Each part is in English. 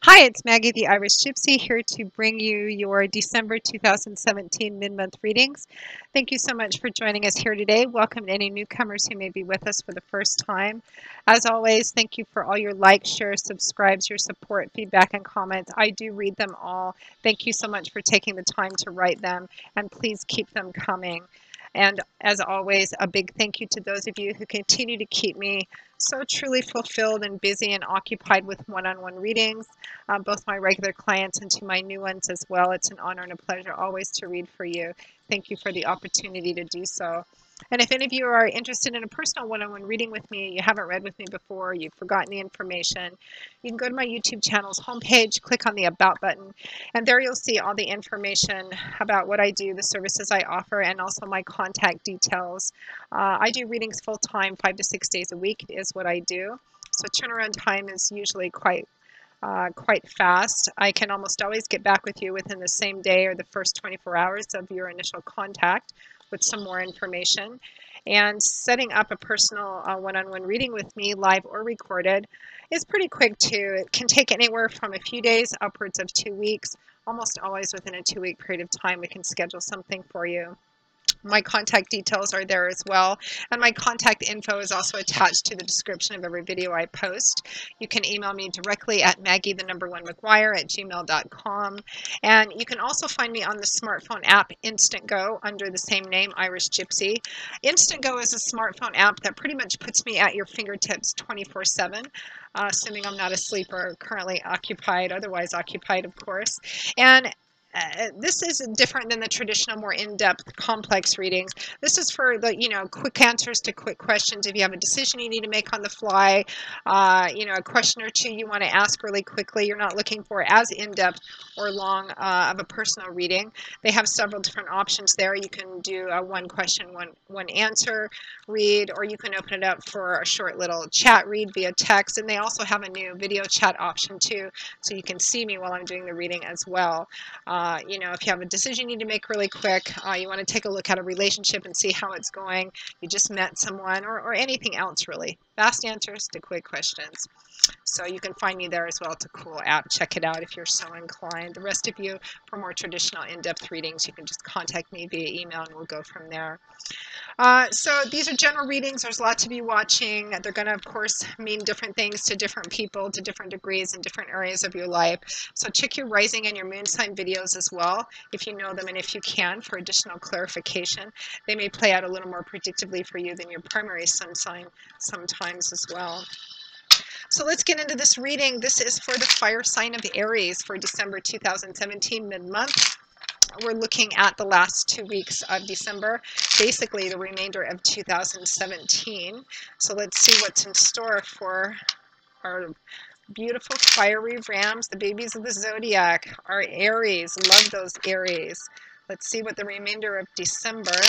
Hi, it's Maggie the Irish Gypsy here to bring you your December 2017 mid-month readings. Thank you so much for joining us here today. Welcome to any newcomers who may be with us for the first time. As always, thank you for all your likes, shares, subscribes, your support, feedback, and comments. I do read them all. Thank you so much for taking the time to write them, and please keep them coming. And as always, a big thank you to those of you who continue to keep me so truly fulfilled and busy and occupied with one-on-one readings, both my regular clients and to my new ones as well. It's an honor and a pleasure always to read for you. Thank you for the opportunity to do so. And if any of you are interested in a personal one-on-one reading with me, you haven't read with me before, you've forgotten the information, you can go to my YouTube channel's homepage, click on the About button, and there you'll see all the information about what I do, the services I offer, and also my contact details. I do readings full-time, 5 to 6 days a week is what I do. So turnaround time is usually quite fast. I can almost always get back with you within the same day or the first 24 hours of your initial contact with some more information. And setting up a personal one-on-one reading with me, live or recorded, is pretty quick too. It can take anywhere from a few days upwards of 2 weeks. Almost always within a 2-week period of time, we can schedule something for you. My contact details are there as well, and my contact info is also attached to the description of every video I post. You can email me directly at maggie1McGuire@gmail.com, and you can also find me on the smartphone app Instantgo under the same name, Irish Gypsy. Instantgo is a smartphone app that pretty much puts me at your fingertips 24/7, assuming I'm not asleep or currently occupied, otherwise occupied, of course. And this is different than the traditional, more in-depth, complex readings. This is for the, quick answers to quick questions. If you have a decision you need to make on the fly, a question or two you want to ask really quickly, you're not looking for as in-depth or long of a personal reading. They have several different options there. You can do a one question, one answer read, or you can open it up for a short little chat read via text. And they also have a new video chat option too, so you can see me while I'm doing the reading as well. If you have a decision you need to make really quick, you want to take a look at a relationship and see how it's going, you just met someone, or anything else really. Fast answers to quick questions. So you can find me there as well. It's a cool app. Check it out if you're so inclined. The rest of you, for more traditional in-depth readings, you can just contact me via email and we'll go from there. So these are general readings. There's a lot to be watching. They're going to, of course, mean different things to different people, to different degrees in different areas of your life. So check your rising and your moon sign videos as well, if you know them and if you can, for additional clarification. They may play out a little more predictably for you than your primary sun sign sometimes as well. So let's get into this reading. This is for the fire sign of Aries for December 2017 mid-month. We're looking at the last 2 weeks of December, basically the remainder of 2017. So let's see what's in store for our beautiful fiery rams, the babies of the zodiac, our Aries. Love those Aries. Let's see what the remainder of December,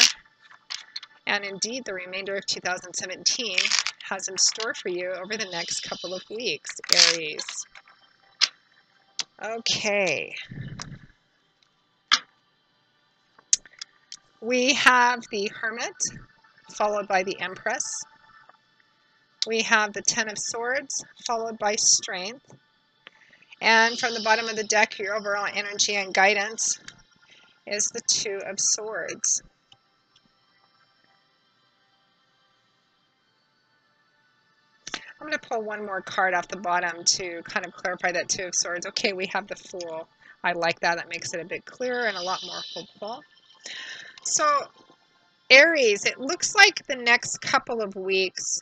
and indeed the remainder of 2017, has in store for you over the next couple of weeks, Aries. Okay. We have the Hermit, followed by the Empress. We have the Ten of Swords, followed by Strength. And from the bottom of the deck, your overall energy and guidance is the Two of Swords. I'm going to pull one more card off the bottom to kind of clarify that Two of Swords. Okay, we have the Fool. I like that. That makes it a bit clearer and a lot more hopeful. So, Aries, it looks like the next couple of weeks,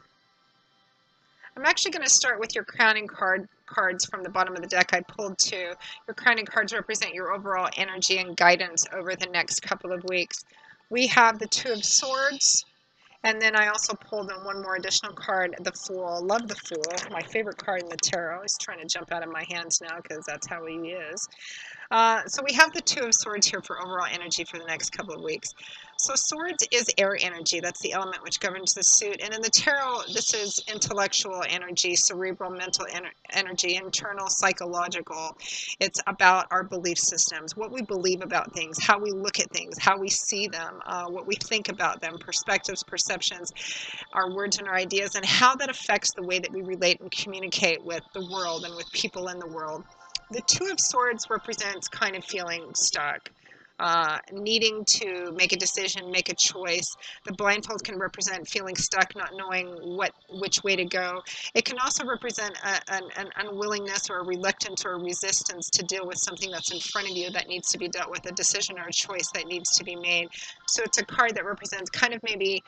I'm actually going to start with your crowning cards from the bottom of the deck. I pulled two. Your crowning cards represent your overall energy and guidance over the next couple of weeks. We have the Two of Swords, and then I also pulled in one more additional card, the Fool. Love the Fool, my favorite card in the tarot. It's trying to jump out of my hands now because that's how he is. So we have the Two of Swords here for overall energy for the next couple of weeks. So swords is air energy. That's the element which governs the suit. And in the tarot, this is intellectual energy, cerebral, mental energy, internal, psychological. It's about our belief systems, what we believe about things, how we look at things, how we see them, what we think about them, perspectives, perceptions, our words and our ideas, and how that affects the way that we relate and communicate with the world and with people in the world. The Two of Swords represents kind of feeling stuck, needing to make a decision, make a choice. The blindfold can represent feeling stuck, not knowing which way to go. It can also represent an unwillingness or a reluctance or a resistance to deal with something that's in front of you that needs to be dealt with, a decision or a choice that needs to be made. So it's a card that represents kind of maybe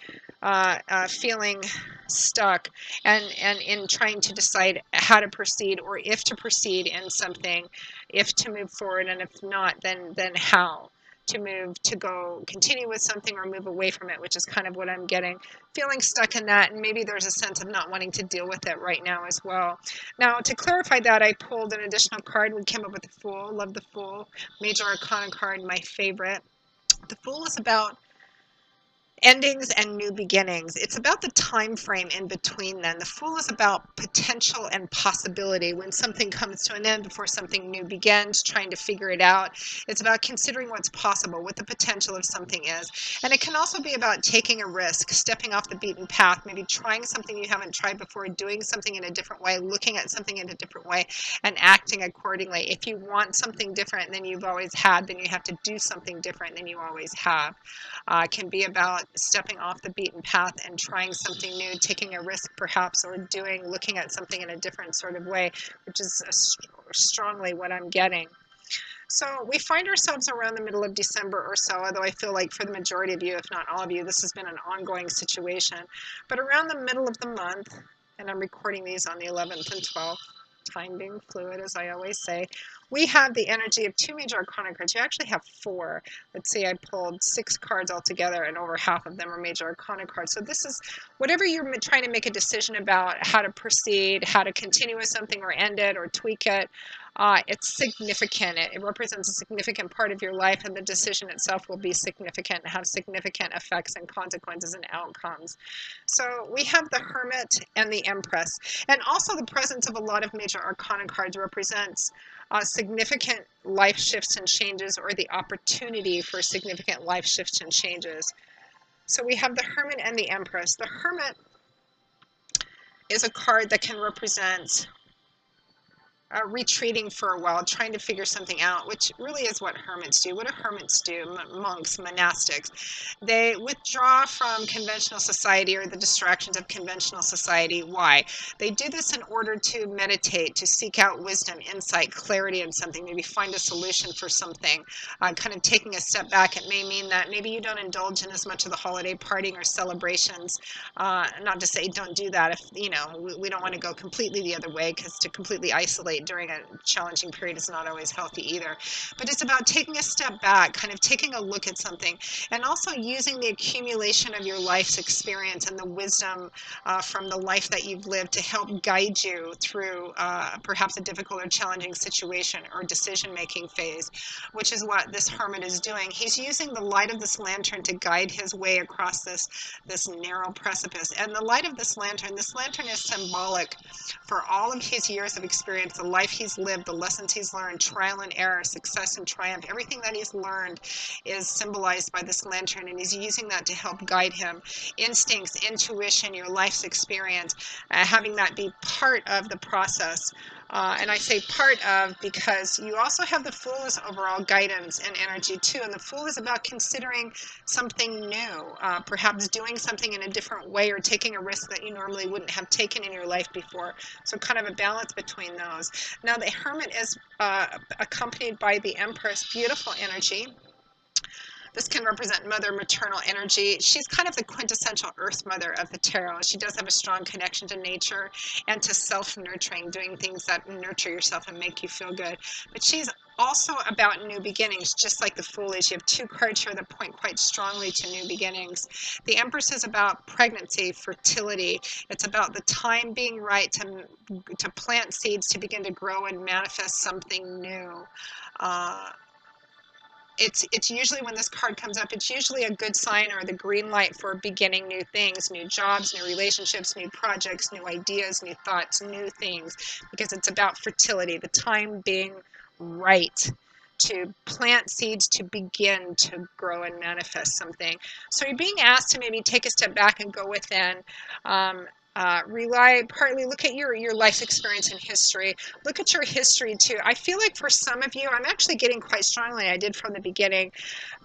feeling stuck and in trying to decide how to proceed or if to proceed in something, if to move forward, and if not, then how to move, to go continue with something or move away from it, which is kind of what I'm getting. Feeling stuck in that, and maybe there's a sense of not wanting to deal with it right now as well. Now, to clarify that, I pulled an additional card. We came up with the Fool. Love the Fool. Major Arcana card, my favorite. The Fool is about endings and new beginnings. It's about the time frame in between them. The Fool is about potential and possibility. When something comes to an end before something new begins, trying to figure it out. It's about considering what's possible, what the potential of something is. And it can also be about taking a risk, stepping off the beaten path, maybe trying something you haven't tried before, doing something in a different way, looking at something in a different way, and acting accordingly. If you want something different than you've always had, then you have to do something different than you always have. Can be about stepping off the beaten path and trying something new, taking a risk perhaps, or looking at something in a different sort of way, which is strongly what I'm getting. So we find ourselves around the middle of December or so, although I feel like for the majority of you, if not all of you, this has been an ongoing situation. But around the middle of the month, and I'm recording these on the 11th and 12th, time being fluid, as I always say, we have the energy of two major arcana cards. You actually have four. Let's see, I pulled 6 cards altogether, and over half of them are major arcana cards. So this is whatever you're trying to make a decision about, how to proceed, how to continue with something or end it or tweak it. It's significant. It represents a significant part of your life, and the decision itself will be significant and have significant effects and consequences and outcomes. So we have the Hermit and the Empress. And also the presence of a lot of major arcana cards represents significant life shifts and changes, or the opportunity for significant life shifts and changes. So we have the Hermit and the Empress. The Hermit is a card that can represent retreating for a while, trying to figure something out, which really is what hermits do. What do hermits do? Monks, monastics. They withdraw from conventional society or the distractions of conventional society. Why? They do this in order to meditate, to seek out wisdom, insight, clarity in something, maybe find a solution for something, kind of taking a step back. It may mean that maybe you don't indulge in as much of the holiday partying or celebrations. Not to say don't do that if, you know, we don't want to go completely the other way, because to completely isolate during a challenging period is not always healthy either. But it's about taking a step back, kind of taking a look at something, and also using the accumulation of your life's experience and the wisdom from the life that you've lived to help guide you through perhaps a difficult or challenging situation or decision-making phase, which is what this hermit is doing. He's using the light of this lantern to guide his way across this narrow precipice. And the light of this lantern is symbolic for all of his years of experience, the life he's lived, the lessons he's learned, trial and error, success and triumph. Everything that he's learned is symbolized by this lantern, and he's using that to help guide him. Instincts, intuition, your life's experience, having that be part of the process. And I say part of because you also have the Fool as overall guidance and energy too. And the Fool is about considering something new, perhaps doing something in a different way or taking a risk that you normally wouldn't have taken in your life before. So kind of a balance between those. Now the Hermit is accompanied by the Empress, beautiful energy. This can represent mother, maternal energy. She's kind of the quintessential earth mother of the tarot. She does have a strong connection to nature and to self-nurturing, doing things that nurture yourself and make you feel good. But she's also about new beginnings, just like the Fool is. You have 2 cards here that point quite strongly to new beginnings. The Empress is about pregnancy, fertility. It's about the time being right to plant seeds, to begin to grow and manifest something new. It's usually, when this card comes up, it's usually a good sign or the green light for beginning new things, new jobs, new relationships, new projects, new ideas, new thoughts, new things, because it's about fertility, the time being right to plant seeds, to begin to grow and manifest something. So you're being asked to maybe take a step back and go within. Partly look at your life experience and history. Look at your history too. I feel like for some of you, I'm actually getting quite strongly, I did from the beginning.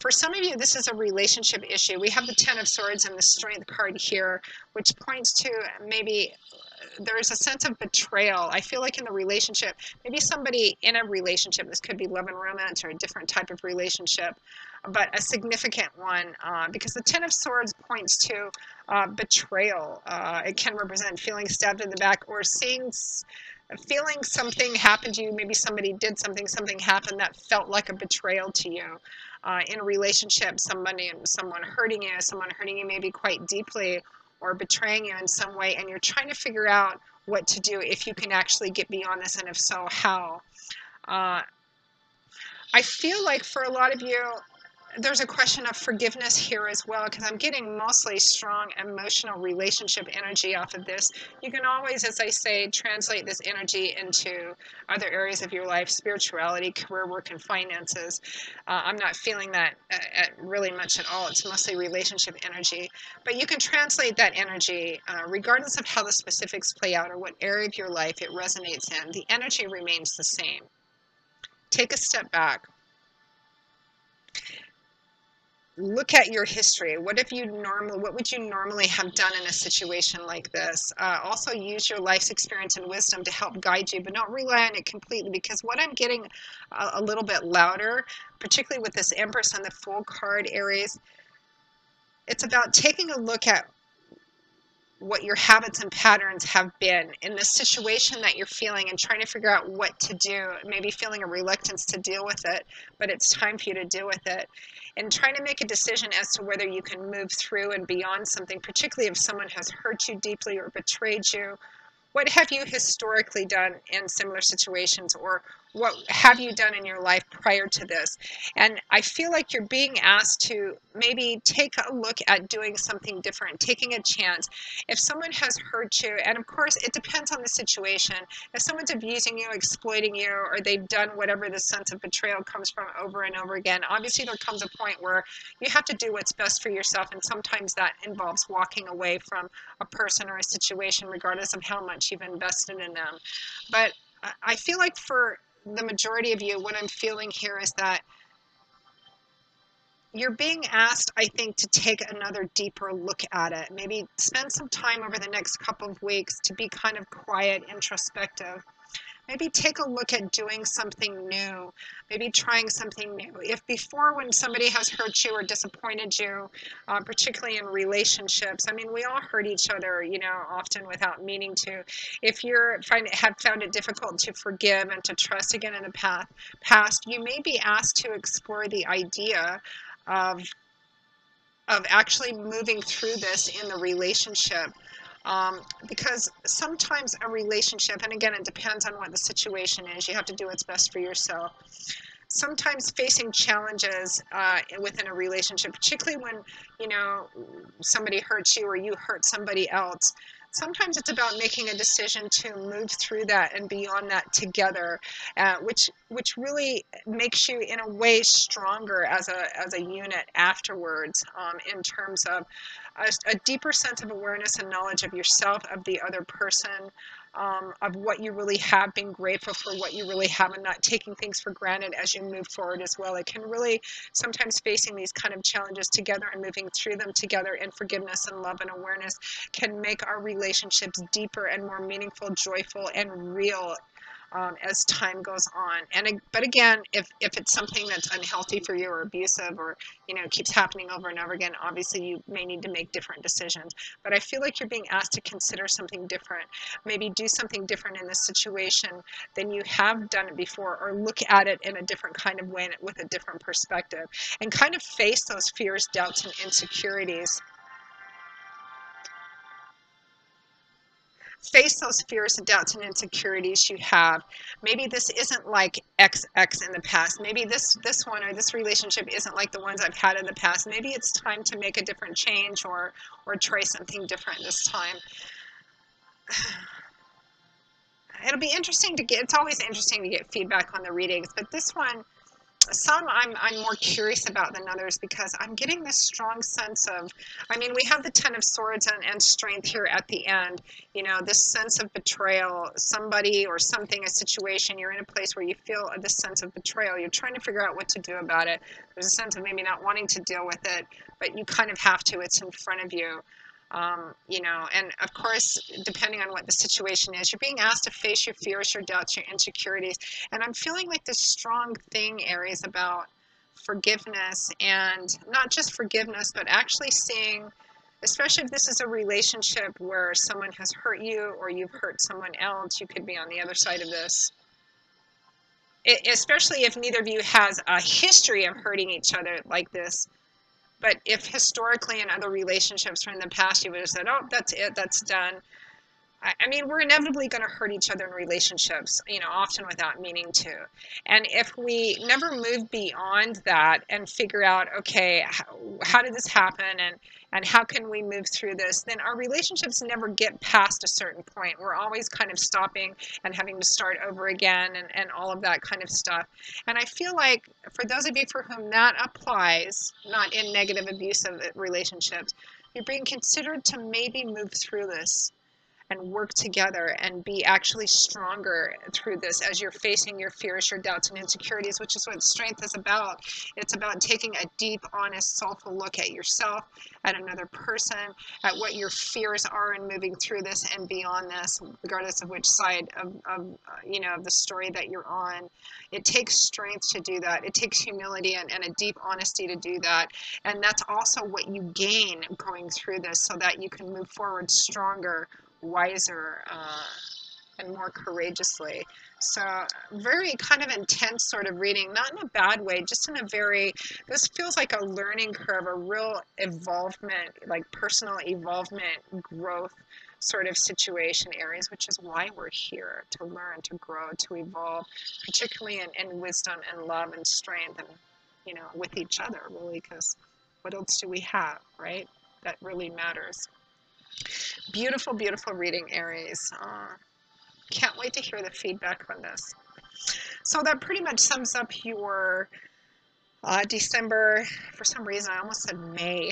For some of you, this is a relationship issue. We have the Ten of Swords and the Strength card here, which points to maybe there's a sense of betrayal. I feel like in the relationship, maybe somebody in a relationship, this could be love and romance or a different type of relationship, but a significant one, because the Ten of Swords points to betrayal. It can represent feeling stabbed in the back or feeling something happened to you. Maybe somebody did something happened that felt like a betrayal to you. In a relationship, someone hurting you maybe quite deeply, or betraying you in some way, and you're trying to figure out what to do, if you can actually get beyond this, and if so, how. I feel like for a lot of you, there's a question of forgiveness here as well, because I'm getting mostly strong emotional relationship energy off of this. You can always, as I say, translate this energy into other areas of your life: spirituality, career, work, and finances. I'm not feeling that really much at all. It's mostly relationship energy. But you can translate that energy, regardless of how the specifics play out or what area of your life it resonates in. The energy remains the same. Take a step back. Look at your history. What would you normally have done in a situation like this? Also use your life's experience and wisdom to help guide you, but don't rely on it completely, because what I'm getting a little bit louder, particularly with this Empress and the Fool card, Aries, it's about taking a look at what your habits and patterns have been in this situation that you're feeling, and trying to figure out what to do. Maybe feeling a reluctance to deal with it, but it's time for you to deal with it. And trying to make a decision as to whether you can move through and beyond something, particularly if someone has hurt you deeply or betrayed you. What have you historically done in similar situations, or what have you done in your life prior to this? And I feel like you're being asked to maybe take a look at doing something different, taking a chance. If someone has hurt you, and of course it depends on the situation, if someone's abusing you, exploiting you, or they've done whatever the sense of betrayal comes from over and over again, obviously there comes a point where you have to do what's best for yourself, and sometimes that involves walking away from a person or a situation, regardless of how much you've invested in them. But I feel like for the majority of you, what I'm feeling here is that you're being asked, I think, to take another deeper look at it. Maybe spend some time over the next couple of weeks to be kind of quiet, introspective. Maybe take a look at doing something new, maybe trying something new. If before, when somebody has hurt you or disappointed you, particularly in relationships, I mean, we all hurt each other, often without meaning to. If have found it difficult to forgive and to trust again in the past, you may be asked to explore the idea of actually moving through this in the relationship. Because sometimes a relationship, and again, it depends on what the situation is, you have to do what's best for yourself. Sometimes facing challenges within a relationship, particularly when, somebody hurts you or you hurt somebody else, sometimes it's about making a decision to move through that and beyond that together, which really makes you in a way stronger as a unit afterwards, in terms of a deeper sense of awareness and knowledge of yourself, of the other person, of what you really have, being grateful for what you really have, and not taking things for granted as you move forward as well. It can really, sometimes facing these kind of challenges together and moving through them together in forgiveness and love and awareness can make our relationships deeper and more meaningful, joyful, and real, as time goes on. But again, if it's something that's unhealthy for you or abusive, or keeps happening over and over again, obviously you may need to make different decisions. But I feel like you're being asked to consider something different, maybe do something different in this situation than you have done it before, or look at it in a different kind of way, with a different perspective, and kind of face those fears, doubts, and insecurities. Face those fears and doubts and insecurities you have. Maybe this isn't like XX in the past. Maybe this one or this relationship isn't like the ones I've had in the past. Maybe it's time to make a different change, or try something different this time. It'll be interesting to get, it's always interesting to get feedback on the readings, but this one, some I'm more curious about than others because I'm getting this strong sense of, I mean, we have the Ten of Swords and strength here at the end. You know, this sense of betrayal, somebody or something, a situation, you're in a place where you feel this sense of betrayal. You're trying to figure out what to do about it. There's a sense of maybe not wanting to deal with it, but you kind of have to. It's in front of you. You know, and of course, depending on what the situation is, you're being asked to face your fears, your doubts, your insecurities. And I'm feeling like this strong thing, Aries, about forgiveness, and not just forgiveness, but actually seeing, especially if this is a relationship where someone has hurt you or you've hurt someone else, you could be on the other side of this. Especially if neither of you has a history of hurting each other like this. But if historically in other relationships from the past you would have said, oh, that's it, that's done. I mean, we're inevitably going to hurt each other in relationships, you know, often without meaning to. And if we never move beyond that and figure out, okay, how did this happen, and how can we move through this, then our relationships never get past a certain point. We're always kind of stopping and having to start over again, and all of that kind of stuff. And I feel like for those of you for whom that applies, not in negative abusive relationships, you're being considered to maybe move through this and work together and be actually stronger through this as you're facing your fears, your doubts, and insecurities, which is what strength is about. It's about taking a deep, honest, soulful look at yourself, at another person, at what your fears are, and moving through this and beyond this, regardless of which side you know, of the story that you're on. It takes strength to do that. It takes humility and a deep honesty to do that. And that's also what you gain going through this, so that you can move forward stronger, wiser, and more courageously. So very kind of intense sort of reading, not in a bad way, just in a very, this feels like a learning curve, a real evolvement, like personal evolvement, growth sort of situation, Aries, which is why we're here, to learn, to grow, to evolve, particularly in wisdom and love and strength, and, you know, with each other, really, because what else do we have, right? That really matters. Beautiful, beautiful reading, Aries. Can't wait to hear the feedback on this. So that pretty much sums up your December. For some reason, I almost said May.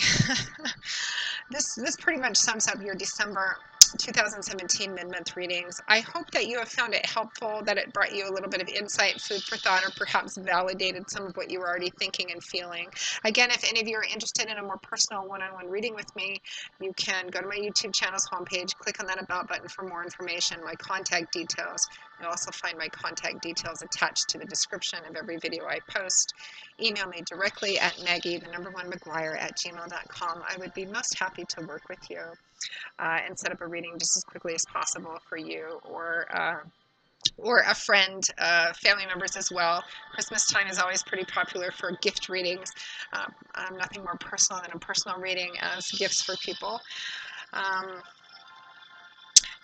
This pretty much sums up your December 2017 mid-month readings. I hope that you have found it helpful, that it brought you a little bit of insight, food for thought, or perhaps validated some of what you were already thinking and feeling. Again, if any of you are interested in a more personal one-on-one reading with me, you can go to my YouTube channel's homepage, click on that About button for more information, my contact details. You'll also find my contact details attached to the description of every video I post. Email me directly at Maggie1McGuire@gmail.com. I would be most happy to work with you and set up a reading just as quickly as possible for you, or a friend, family members as well. Christmas time is always pretty popular for gift readings. Nothing more personal than a personal reading as gifts for people.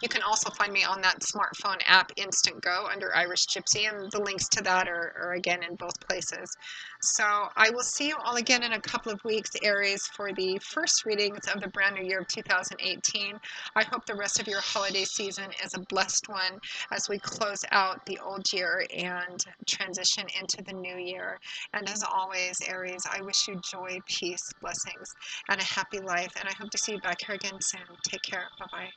You can also find me on that smartphone app Instantgo under Irish Gypsy, and the links to that are again in both places. So I will see you all again in a couple of weeks, Aries, for the first readings of the brand new year of 2018. I hope the rest of your holiday season is a blessed one as we close out the old year and transition into the new year. And as always, Aries, I wish you joy, peace, blessings, and a happy life. And I hope to see you back here again soon. Take care. Bye-bye.